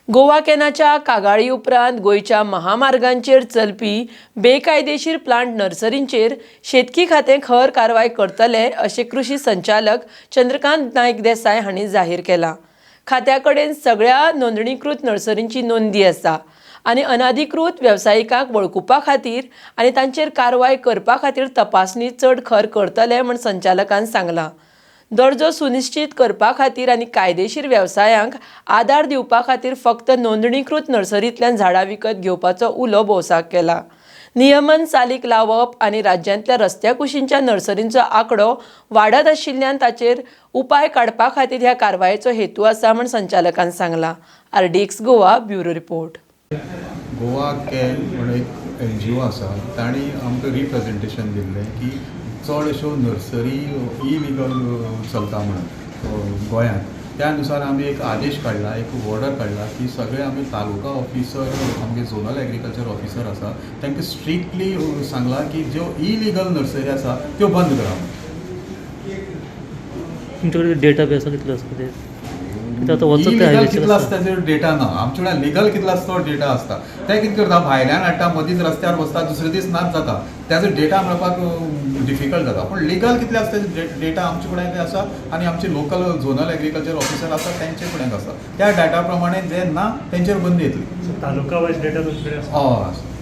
गोवा कॅनाच्या कागाळी उपरांत गोंयच्या महामार्गांचेर चलपी बेकायदेशीर प्लांट नर्सरींचेर शेतकी खातें खर कारवाय करतले अशें कृशी संचालक चंद्रकांत नायक देसाय हांणी जाहीर केलां. खात्या कडेन सगळ्या नोंदणीकृत नर्सरींची नोंदी आसा आनी अनाधिकृत वेवसायिकांक वळखुपा खातीर आनी तांचेर कारवाय करपा खातीर तपासणी चड खर करतले म्हूण संचालकान सांगलां. दर्जो सुनिश्चित करपा खातीर आनी कायदेशीर वेवसायांक आदार दिवपा खातीर फक्त नोंदणीकृत नर्सरींतल्यान झाडां विकत घेवपाचो उलो भोवसाक केला. नियमन चालीक लावप आनी राज्यांतल्या रस्त्या कुशींच्या नर्सरींचो आंकडो वाडत आशिल्ल्यान ताचेर उपाय काडपा खातीर ह्या कारवायेचो हेतू आसा म्हूण संचालकान सांगलां. RDX Goa bureau report. Goa can म्हणून एक NGO आसा, तांणी आमकां रिप्रेझेंटेशन दिल्लें की चड अश्यो नर्सरी इलिगल चलता म्हणून गोंयांत. त्या अनुसार आमी एक आदेश काडला, एक ऑर्डर काडला की सगळे आमी तालुका ऑफिसर, आमगे झोनल एग्रीकल्चर ऑफिसर आसा, तांकां स्ट्रिक्टली सांगला की ज्यो इलिगल नर्सरी आसा त्यो बंद करा. तुमचे कडेन डेटाबेस कितलो आसता ते? इलिगल कितलो आसता तेजो डेटा ना. आमचे कडेन लिगल कितलो आसता तो डेटा आसता. ते कितें करता, भायल्यान हाडटा, मदींच रस्त्यार बसता, दुसरे दीस नाच जाता, त्याचो डेटा मेळपाक डिफिकल्ट जाता. पूण लिगल कितले आसता डेटा आमचे कडेन आसा आनी आमचे लोकल झोनल एग्रीकल्चर ऑफिसर आसा तांचे कडेन आसा. त्या डेटा प्रमाणे जे ना तेंचेर बंदी येतली. तालुका वायज डेटा तुमचे कडेन आसा? हय आसा.